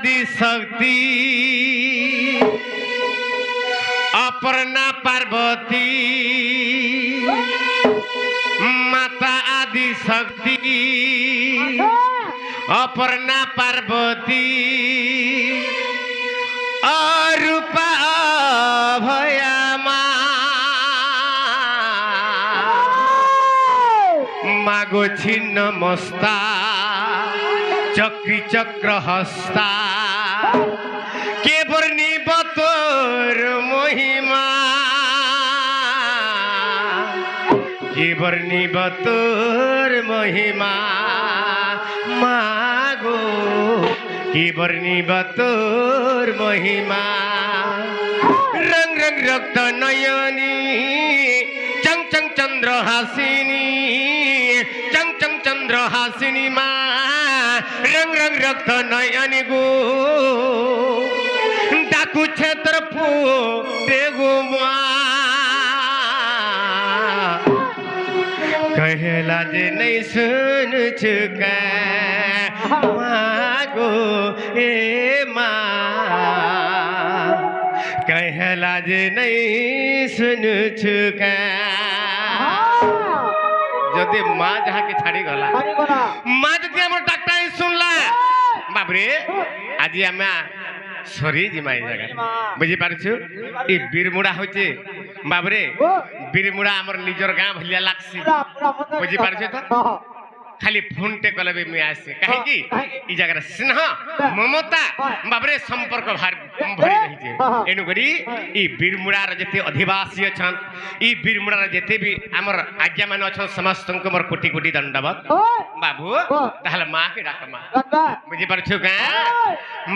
आदि शक्ति अपर्णा पार्वती माता आदि शक्ति अपर्णा पार्वती अरूपा अभया मागो छिन्न मस्ता चक्री चक्र हस्ता के वर्णी बतोर महिमा के वर्णी बतोर महिमा मागो के वर्णी बतोर महिमा रंग रंग रक्त नयनी चंग चंग चंद्र हासिनी चंग चंग चंद्र हासिनी मा रंग रंग रक्त नयनी गो डाकू क्षेत्र फूटे गो कहेला जे नहीं सुन चुका मागो ए कहेला जे नहीं सुन चुका जदि माँ जहाँ के छाड़ी गला माँ जदि हमर डाक्टर सुनला बाबरे आज आम सरी जिमा जगह बुझी पारछु ई बीरमुड़ा होचे बाबरे बीरमुड़ा हमर निजर गाँ भलिया लागसी बुझी पारछु त खाली फोन टे कले भी मैं आसे काहे की ई जगह स्नेह ममता बाबरे संपर्क भरी रही छे एनु करी ई बीरमुड़ा रे जते अधिवासी अछन ई बीरमुड़ा रे जते भी हमर आज्ञा मान अछन समस्त मोर कोटि कोटि दंडवत बाबू ताहले मां के डाक मां बुझी परछु का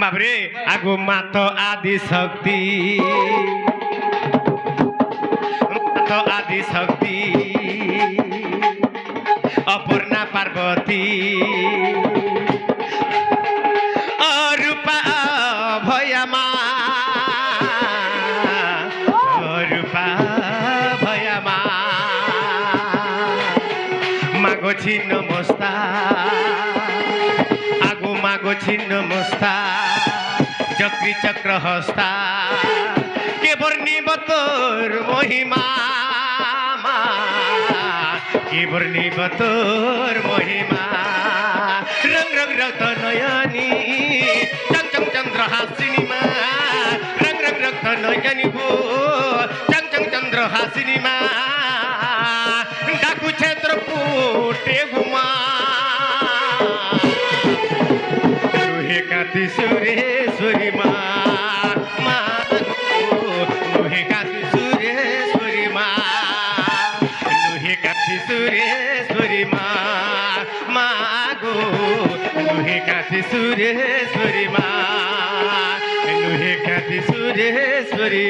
बाबरे आगो मातो आदि शक्ति मातो आदि शक्ति अपूर्णा पार्वती अरूपा भयमा अरूपा भयमा मागो छिन्न मस्ता आगो मागो छिन्न मस्ता चक्री चक्र हस्ता के वर्णी बतोर महिमा के वर्णी बतोर महिमा रंग रंग रक्त नयनी चंग चंग चंद्र हासिनी मा रंग रंग रक्त नयनी गो चंग चंग चंद्र हासिनी मा डाकू क्षेत्र फूटे गुमा लोहे काती सुरेश्वरी मा लोहे काती सुरेश्वरी मा सुरेश्वरी मागो लुहे काठी सुरेश्वरी लुहे काठी सुरेश्वरी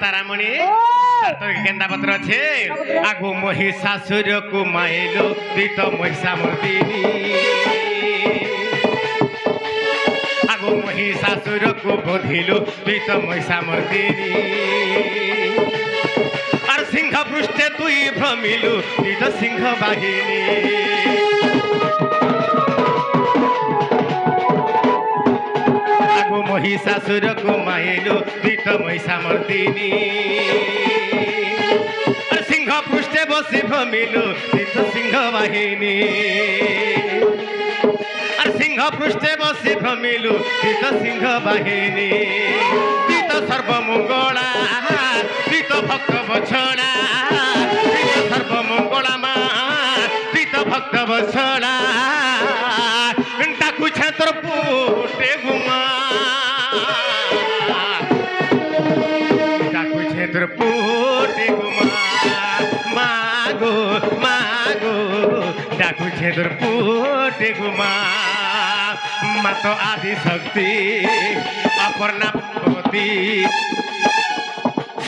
तारामणि गेंदा पत्र छे आगो महिषासुर को माइलो तीत महिषामर्दिनी आगो महिषासुर को बोधिलो तीत महिषामर्दिनी और सिंह पृष्ठे तुई भ्रमिलु तीत सिंह बाहिनी महिषासुर को माइलो तीत महिषामर्दिनी सिंह पृष्ठे बसी भ्रमिलु तीत सिंह बाहिनी सिंह पृष्ठे बसी भ्रमिलु तीत सिंह बाहिनी तीत सर्वमंगला तीत भक्त बछड़ा तीत सर्वमंगला मा तीत भक्त बछड़ा डाकू क्षेत्र फूटे गुमा डाकू क्षेत्र फूटे गुमा मागो डाकू क्षेत्र फूटे गुमा মা তো আদি শক্তি অপর্ণা পার্বতী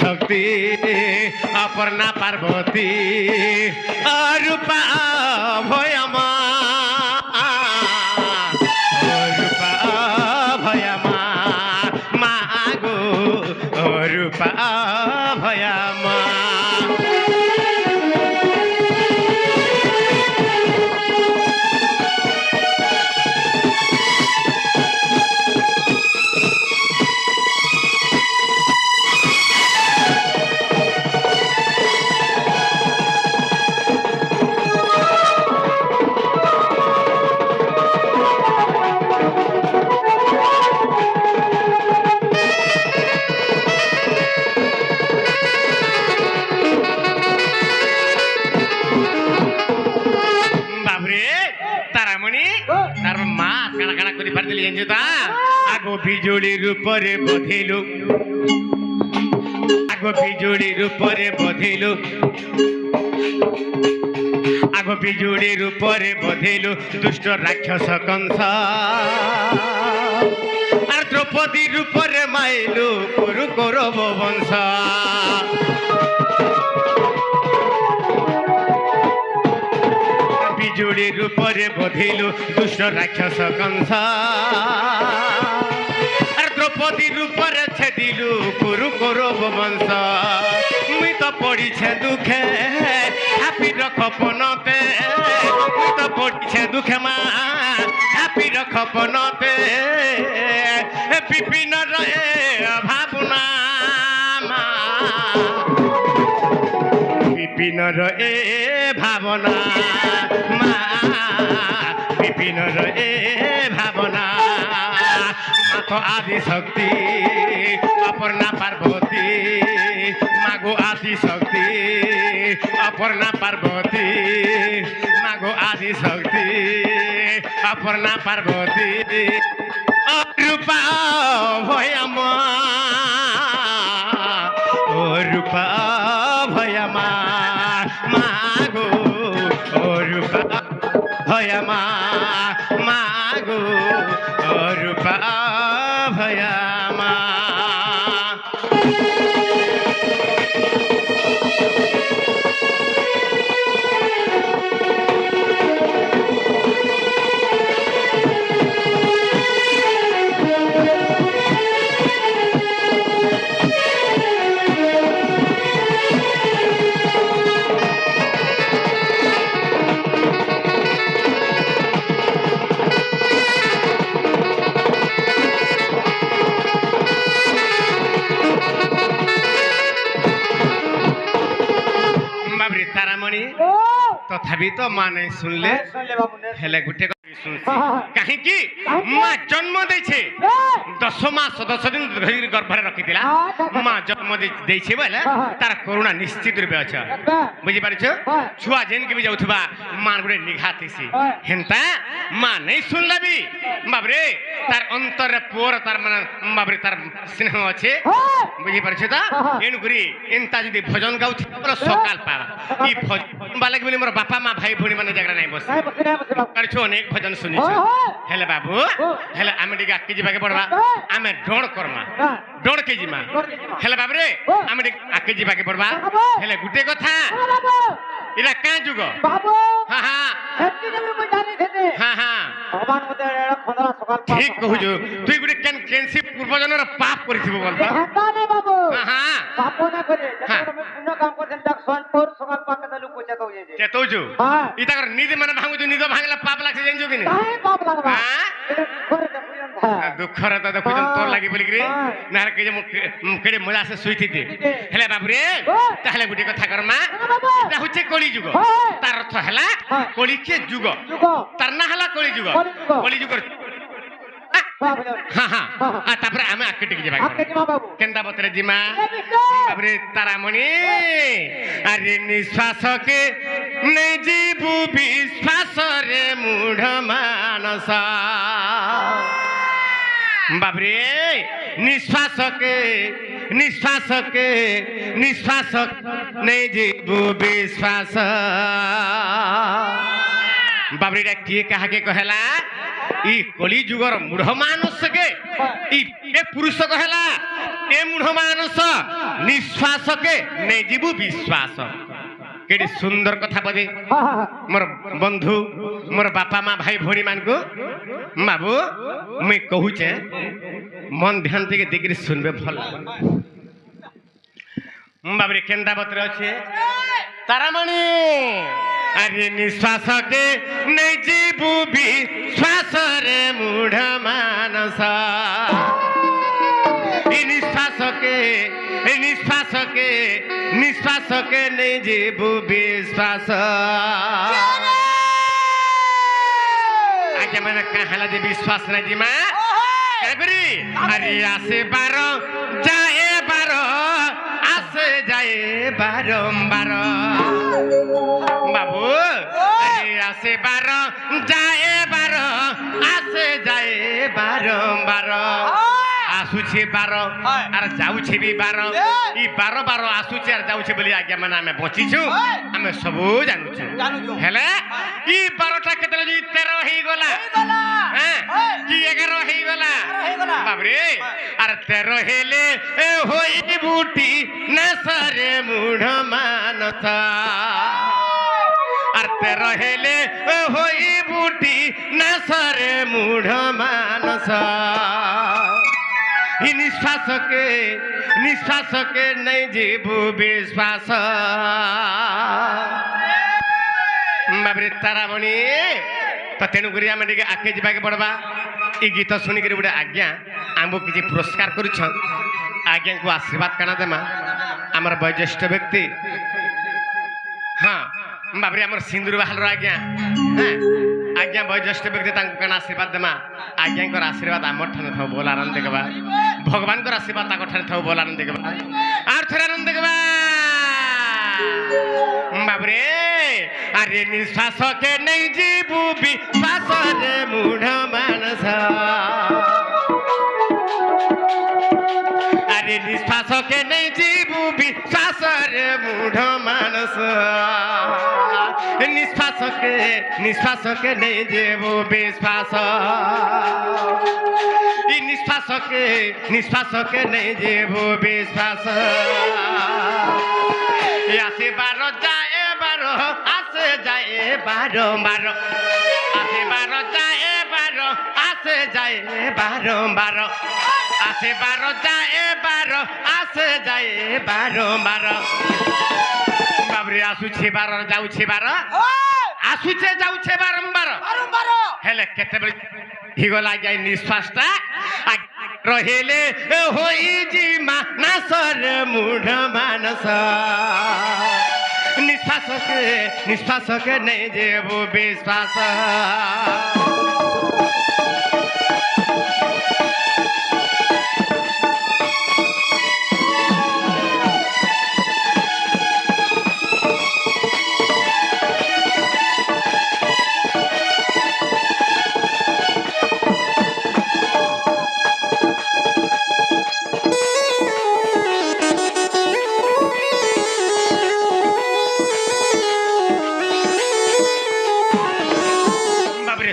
শক্তি অপর্ণা পার্বতী রূপা ভয়মা রূপা ভয়মা মা গো রূপা ভয়মা आगो बिजुड़ी रूपरे बधिलु आगो बिजुड़ी रूपरे बधिलु आगो बिजुड़ी रूपरे बधिलु दुष्ट राक्षस कंस और द्रौपदी रूपरे माइलु कुरु कौरव वंश बिजुड़ी रूपरे बधिलु दुष्ट राक्षस कंस द्रौपदी रूपरे छेदिलु कुरु कौरव वंश मुई तो पड़ी छे दुखे हापी रख पनते मुई तो पड़ी छे दुखे मा हापी रख पनते विपिन रहे भावना विपिन रहे भावना मा विपिन रहे भावना तो आदि शक्ति अपर्णा पार्वती मागो आदि शक्ति अपर्णा पार्वती मागो आदि शक्ति अपर्णा पार्वती रूपा भयमा रूपा भयमा मागो रूपा भयमा मागो रूपा भयमा तथापि तो माँ नहीं सुनले हेले गुटे कहीं की माँ जन्म देछे 10 मास 10 दिन गर्भरे रखिथिला माँ जन्म देछे बोले तार करुणा निश्चित रूपे अच्छा बुझी पारिछ छुआ जेन के भी जाउथबा माँ गुटे निघातिसी हेंता माँ नहीं सुनला भी बाबरे तार अंतर पोर तार मन बाबरे तार स्नेह अच्छे बुझी पारिछ ता एनुकरी एंता जदी भजन गाउथि बोले सकाल पावा ई भजन बालक बोले मोर बापा माँ भाई भणी माने जगरा नहीं बस करछो अनेक भजन सुनी हेले बाबू हेले आमे डिगा के जिबाके पड़बा आमे डोण करमा डोण के जिमा हेले बाबरे आमे डिगा आके जिबाके पड़बा हेले गुटे कथा इरा का जुग बाबू हां हां हेती जब मु जानि थेते हां हां भगवान मते एड़ा खंदरा सकाल पाप ठीक कहू जो तुई गुटे केनसी पूर्व जनर पाप करिथिबो बोलता हेता ने बाबू हां हां पाप ना करे जब मैं पुण्य काम करथेन तक सोनपुर सकाल पाप के लोग कोचा तो जे चेतौ जो हां इता कर निद मन भांगु जो निद भांगला पाप लागसे जेन जो कि काहे पाप लागबा हां दुखर त देखु जन तोर लागि बोली रे नार के जे केडे मजा से सुई थी हेले बाबू रे ताहले गुटे कथा करमा इता होचे कली जुग तार अर्थ हला कली के जुग तार ना हला कली जुग हाँ हाँ तापर आमे आके टिक जेबा केंदा बतरे जिमा बाबरे तारामणि अरे निश्वास के नहीं जीवु विश्वास रे मूढ़ मानस बाबरे निश्वास के निश्वास नहीं जीवु विश्वास बाबरे किए कहा के कहला ଇ କଳି ଯୁଗର ମୂଢ ମାନସ କେ ଏ ପୁରୁଷ କହେଲା ଏ ମୂଢ ମାନସ ନିଶ୍ୱାସ କେ ନେଇ ଯିବୁ ବିଶ୍ୱାସ କେଡେ ସୁନ୍ଦର କଥା ବୋଧେ ମୋର ବନ୍ଧୁ ମୋର ବାପା ମା ଭାଇ ଭଉଣୀ ମାନଙ୍କୁ ବାବୁ ମୁଇଁ କହୁଛେ ମନ ଧ୍ୟାନ ଟିକେ ଦେଇକିରି ଶୁଣବେ ଭଲ ବାବୁରେ କେନ୍ତା ପତ୍ର ଅଛି ତାରାମଣି ଆରେ ନିଶ୍ୱାସ କେ ନେଇ ଯିବୁ ବିଶ୍ୱାସରେ ମୂଢ ମାନସ निश्वास के नहीं जीवु विश्वास आगे मैंने कहा जे विश्वास नहीं जी माँ अरे आसे बारो जाए बारो आसे जाए बारंबार बाबू अरे आसे बारो जाए बारो आसे जाए बारंबार आसुचे बार आर जाउछे भी बार ई बार बार आसुचे आर जाउछे बोली आज्ञा माने हमें बचिछु हमें सबू जानुछु हेले ई 12टा केतले जी 13 हेई गला हैं की 11 हेई गला बाप रे आर 13 हेले ए होई बूटी नसरे मूढ़ मानस आर 13 हेले ए होई बूटी नसरे मूढ़ मानस निश्वास के नहीं जीवु विश्वास बाबरे तारामणि तो तेणुक आम टे आगे जाके पड़वा ये गीत शुणिक गोटे आज्ञा आमको किसी पुरस्कार कर आज्ञा को आशीर्वाद काना देमा आमर वयोज्येष्ठ व्यक्ति हाँ बाबरे आमर सिंदूर बाहर आज्ञा आज्ञा वयोज्येष्ठ व्यक्ति कण आशीर्वाद देमा आज्ञा आशीर्वाद आम ठाने था बोल आनंद देखा भगवान को आशीर्वाद था बोल आनंद देखा आर थोड़ा आनंद देखा बाबरे अरे निश्वास के नहीं जीवु विश्वास रे मूढ़ मानस अरे निश्वास के नहीं जीवु विश्वास रे मूढ़ मानस निश्वास के नहीं जीवु विश्वास निश्वास के नहीं जीवु विश्वास आसे बारो जाए बारो आसे जाए बारंबार आसे बारो जाए बारो आसे जाए बारंबार आसे बारो जाए बारो आसे जाए बारंबार बाबरे आसुछे बार जाउछे बार आसुछे जाउछे बारंबार हेले केते बेले हिगला जाय निश्वासटा रहेले होई जी मानसर मूढ़ मानस निश्वास के नहीं जेबो विश्वास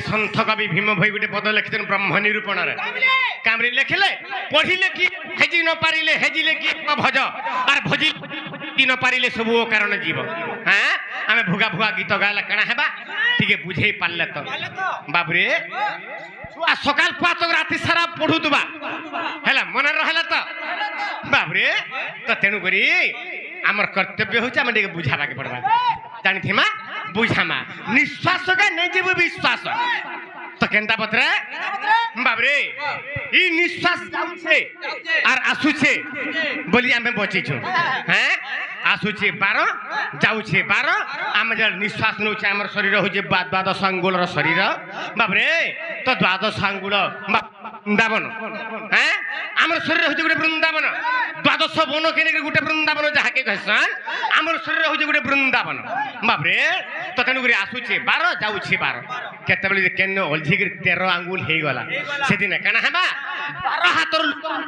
सन्थ कवि भीम भई गोटे पद लिखिन ब्रह्म निरूपण कामरे लिखिले पढ़िले कि हेजी न पारिले हेजिले कि भज आर भजी न पारिले सब कारण जीव हाँ आम भुगा भुगा गीत गाला कणा हेबा टिके बुझे पारले तो बाबरे सकाल पात राति सारा पढ़ुतबा हैला मन रहला तो बाबरे तो तेणु करी आमर कर्तव्य होचे आम टिके बुझाबा के पड़बा जानि थिमा बुझामा निश्वास का नहीं जीव विश्वास तो केंता पत्रे बाबरे ई निश्वास जाउछे आर आसुछे बोली आमे बचिछु हैं आसुछे 12 जाउछे 12 आम जे निश्वास नउछे हमर शरीर होजे 12 अंगुल रो शरीर बाबरे तो 12 अंगुल वृंदावन हैं हमर शरीर होजे गुटे वृंदावन 12 वन केने गुटे वृंदावन जहा के कहसन हमर शरीर होजे गुटे वृंदावन बाबरे तो तेनु करी आसुछे 12 जाउछे 12 केते बेले केन ओलझी के 13 आंगुल हे गला से दिन कना हेबा 12 हाथ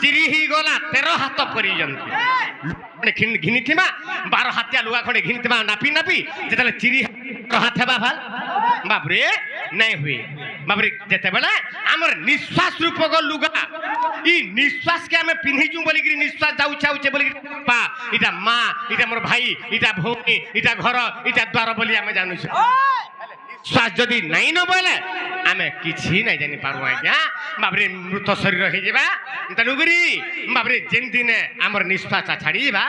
चिरी ही गला 13 हाथ परिजंती घिनी थिमा 12 हाथिया लुगा खड़े घिनी थिमा नापी नापी जेतले चिरी हाथ हेबा भाल बाबरे নাই হুয়ে বাবরে যেতেবেলে আমার নিঃশ্বাস রূপক লুগা ই নিঃশ্বাস কে আমি পিন্ধিছু বলি কি নিঃশ্বাস যাউছে আউছে বলি পা এটা মা এটা মোর ভাই এটা ভৌণী এটা ঘর এটা দ্বার বলি আমি জানুছু শ্বাস যদি নাই ন বলে আমি কিছু নাই জানি পারু আজ্ঞা বাবরে মৃত শরীর হয়ে যাবা তেণুকরি বাবরে যেন দিনে আমার নিঃশ্বাস ছাড়ি যা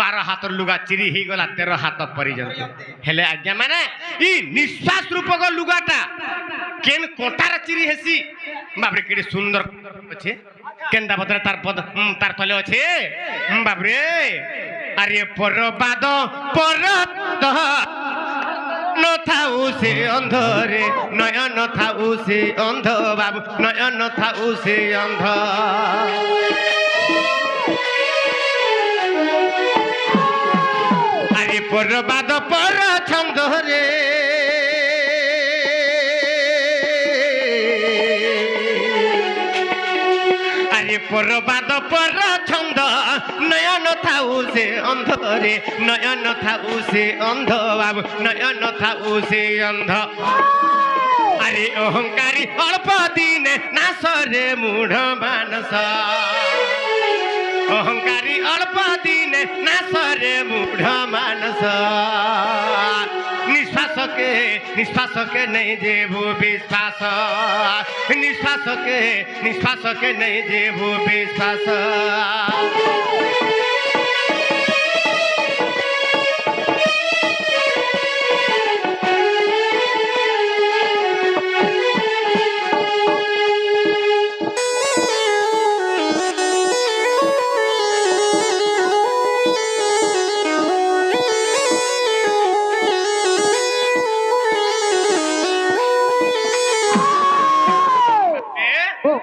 12 হাতর লুগা চিরি হয়ে গলা 13 হাত পর্যন্ত হেলে আজ্ঞা মানে ই নিঃশ্বাস রূপক লুগাটা কেন কোটার চিরি হেসি বাবরে কেড়ে সুন্দর আছে কেন্দা বদলে তার পদ তার তলে আছে বাবরে আরে পরবাদ পরদ নথাউ সে অন্ধরে নয়ন থাউ সে অন্ধ বাবু নয়ন থাউ সে অন্ধ আরে পরবাদ পর ছন্দ রে আরে পরবাদ পর ছন্দ নয়ন থাউ সে অন্ধরে নয়ন থাউ সে অন্ধ বাবু নয়ন থাউ সে অন্ধ আরে অহংকারী অল্প দিনে নাশরে মূঢ় মানস অহংকারী অল্প দিনে নাশরে মূঢ় মানস নিঃশ্বাসকে নেই দেবু বিশ্বাস নিঃশ্বাসকে নেই দেবু বিশ্বাস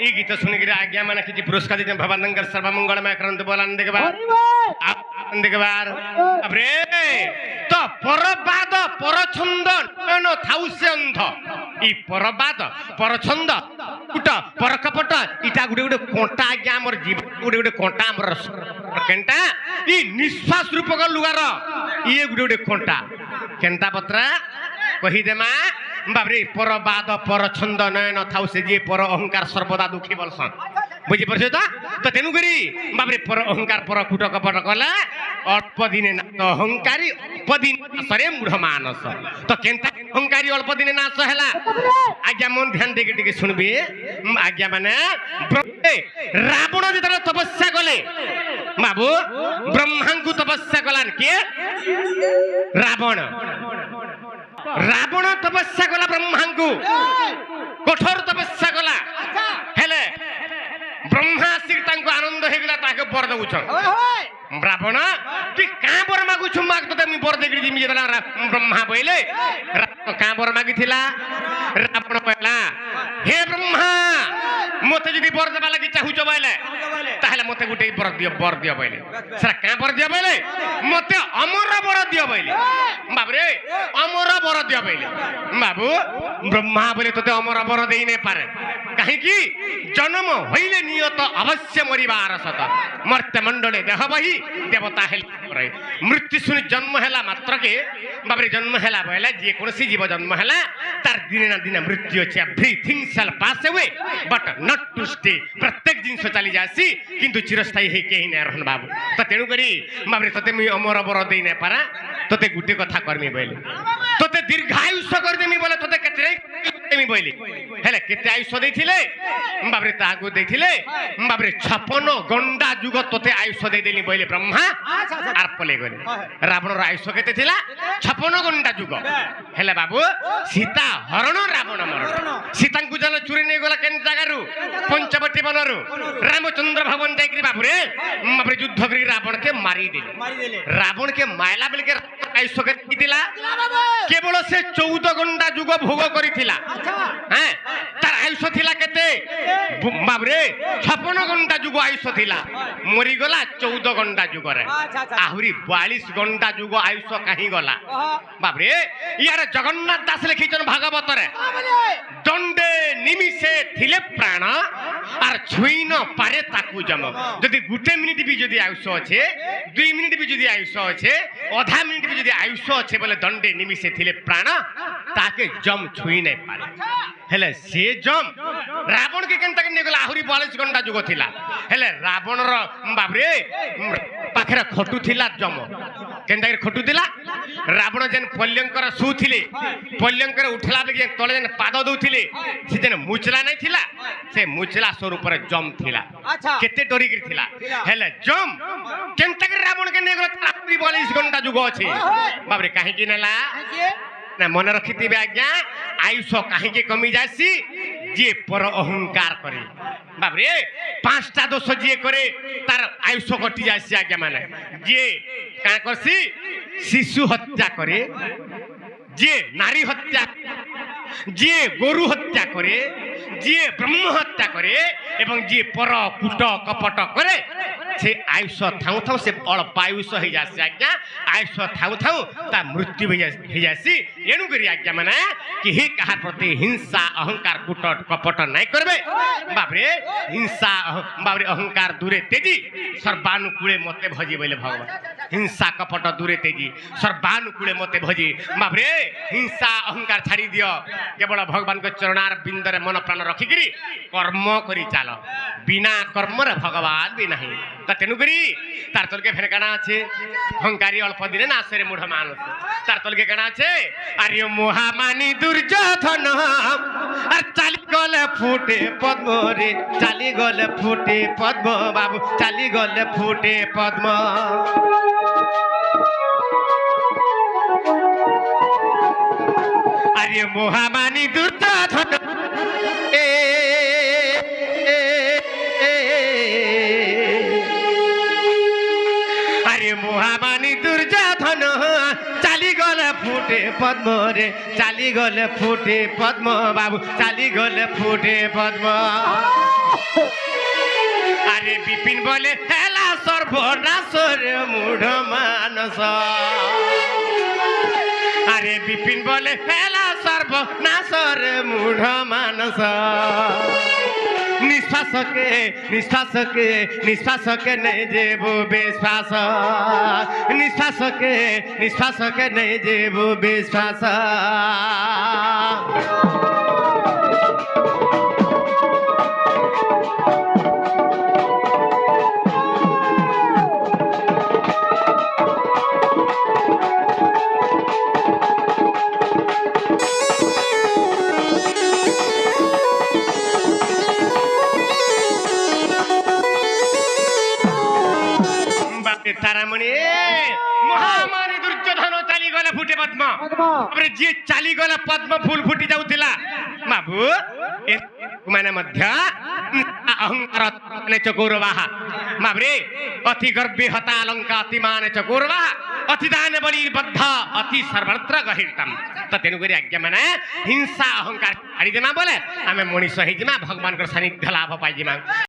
এই গীত শুনিকি আজ্ঞা মানে কিছু পুরস্কার দিতে ভবানঙ্কর সর্বমঙ্গলময় করন্তু বলান দেখবার আরে তো পরবাদ পরছন্দ নয়ন থাউসে অন্ধ ই পরবাদ পরছন্দ উট পরকপট ইটা গুড়ে গুড়ে কোঁটা আজ্ঞা আমার জীবন গুড়ে গুড়ে কোঁটা আমার কেনটা ই নিঃশ্বাস রূপক লুগার ইয়ে গুড়ে গুড়ে কোঁটা কেনটা পত্রা কহিদেমা বাবরে পরবাদ পরছন্দ নয়ন থাউ সে যে পর অহংকার সর্বদা দুঃখী বলসন বুঝি পারছ তো তেণুকরি বাবরে পর অহংকার পর কুট কপট কলা অল্প দিনে না অহংকারী অল্প দিন নাশরে মূঢ় মানস তো কেনতা অহংকারী অল্প দিনে নাশ হেলা আজ্ঞা মন ধ্যান দিয়ে টিকে শুনবি আজ্ঞা মানে রাবণ যেতবে তপস্যা কলে বাবু ব্রহ্মাঙ্কু তপস্যা কলান কে রাবণ রাবণ তপস্যা কলা ব্রহ্মাঙ্কু কঠোর তপস্যা কলা হেলে ব্রহ্মা আসিক তাঙ্কু আনন্দ হয়ে গেলা তাকে বর দেউছন রাবণ তুই কাঁ বর মাগুছু মাগ তোতে আমি বর দেগড়ি দিমি যেতলা ব্রহ্মা বইলে কাঁ বর মাগিছিলা রাবণ কইলা হে ব্রহ্মা মতে যদি বর দেবা লাগি চাহুছ বইলে তাহলে মতে গুটে বর দিও বইলে সেটা কাঁ বর দিও বইলে মতে অমর বর দিও বইলে বাবরে অমর বর দিও বইলে বাবু ব্রহ্মা বলে তোতে অমর বর দেই নে পারে কাহিকি জন্ম হইলে নিয়ত অবশ্য মরিবার সত মর্তে মণ্ডলে দেহ বহি দেবতা হেলা মৃত্যু শুনি জন্ম হেলা মাত্রকে বাবরে জন্ম হেলা বইলে যে কোনসি জীব জন্ম হেলা তার দিনে না দিনে মৃত্যু আছে everything shall pass away but not to stay প্রত্যেক জিনিস চালি যাসি কিন্তু চিরস্থায়ী হই কেহি না রহন বাবু তো তেণু করি বাবরে তোতে মুই অমর বর দেই না পারা তোতে গুটে কথা করমি বইলে তোতে দীর্ঘায়ুষ্য করে দেমি বলে তোতে কেতে দেমি বইলে হেলে কেতে আয়ুষ্য দেইছিলে বাবরে তাহাকু দেইছিলে বাবরে 56 গন্ডা যুগ তোতে আয়ুষ্য দেই দেলি বইলে ব্রহ্মা আর পলে গলে রাবণর আয়ুষ্য কেতে ছিলা 56 গন্ডা যুগ হেলে বাবু সীতা হরণ রাবণ মরণ সীতাঙ্কু জল চুরি নিয়ে গলা কেন জাগারু পঞ্চবটী বনরু রামচন্দ্র ভবন যাইকি বাবুরে বাবরে যুদ্ধ করি রাবণকে মারি দিলে রাবণকে মাইলা বেলকে আয়ুষ্য কেতে দিলা কেবল সে 14 গন্ডা যুগ ভোগ করিছিলা হ্যাঁ তার আয়ুষ্য থিলা কেতে বাবরে 56 ঘন্টা যুগ আয়ুষ্য থিলা মরি গলা 14 ঘন্টা যুগরে আহুরি 42 ঘন্টা যুগ আয়ুষ্য কাহি গলা বাবরে ইয়ার জগন্নাথ দাস লিখিছন ভাগবতরে দণ্ডে নিমিষে থিলে প্রাণ আর ছুঁই ন পারে তাকু জম যদি গুটে মিনিট বি যদি আয়ুষ্য আছে 2 মিনিট বি যদি আয়ুষ্য আছে অধা মিনিট বি যদি আয়ুষ্য আছে বলে দণ্ডে নিমিষে থিলে প্রাণ ताके जम छुई नहीं पारे हेले से जम रावण के केनता के नेगला आहुरी 42 घंटा जुग थिला हेले रावण रो बाबरे पाखरे खटु थिला जम केनता के खटु थिला रावण जेन पल्यंकर सुथिले पल्यंकर उठला बेगे तले जेन पाद दउथिले से जेन मुचला नहीं थिला से मुचला स्वरूप रे जम थिला केते डरी गिर थिला हेले जम केनता के रावण के नेगला आहुरी 42 घंटा जुग अछि बाबरे काहे कि नेला ना मन रखिथिबे आज्ञा आयुष काहे के कमी जासी जे पर अहंकार करे बाबरे पांचटा दोष जे करे तार आयुष कटि जासी आज्ञा माने जे का करसी शिशु हत्या करे जे नारी हत्या जे गोरु हत्या करे जे ब्रह्म हत्या करे एवं जे पर कुट कपट करे से आयुष थाउ थाउ से अल्प आयुष हो जासी आज्ञा आयुष थाउ थाउ ता मृत्यु हो जासी एनु करी आज्ञा माने कि हे कहा प्रति हिंसा अहंकार कुट कपट नहीं करबे बाबरे हिंसा बाबरे अहंकार दूरे तेजी सर्वानुकूले मते भजी बोले भगवान हिंसा कपट दूरे तेजी सर्वानुकूले मते भजी बाबरे हिंसा अहंकार छाड़ी दियो केवल भगवान के चरणार बिंदरे मन प्राण रखी करी कर्म करी चाल बिना कर्म रे भगवान भी नहीं त तेनु करी तार तल के फेर काना আছে हंकारी अल्प दिने नासरे मूढ़ मानस तार तल के काना আছে अरे मोहामानी दुर्योधन আর চালি গলে ফুটে পদ্ম রে চালি গলে ফুটে পদ্ম বাবু চালি গলে ফুটে পদ্ম अरे मोहामानी दुर्योधन अरे मोहामानी दुर्योधन चाली गले फुटे पद्म रे चाली गले फुटे पद्म बाबू चाली गले फुटे पद्म अरे विपिन बोले हेला सर्वनाश रे मूढ़ मानस अरे विपिन बोले हेला सर्वनाश रे मूढ़ मानस निश्वास के नहीं जेबो विश्वास निश्वास के नहीं जेबो विश्वास तारामणि महामारी दुर्योधन चाली गला फुटे पद्म अबरे जे चाली गला पद्म फूल फुटी जाउथिला बाबू ए माने मध्य अहंकार ने चकोरवाहा बाबरे अति गर्भे हता अलंका अति माने चकोरवाहा अति दान बलि बद्ध अति सर्वत्र गहितम त तेनु करी आज्ञा माने हिंसा अहंकार छाड़ी देमा बोले आमे मनीष हेजिमा भगवान को सानिध्य लाभ पाइ जिमा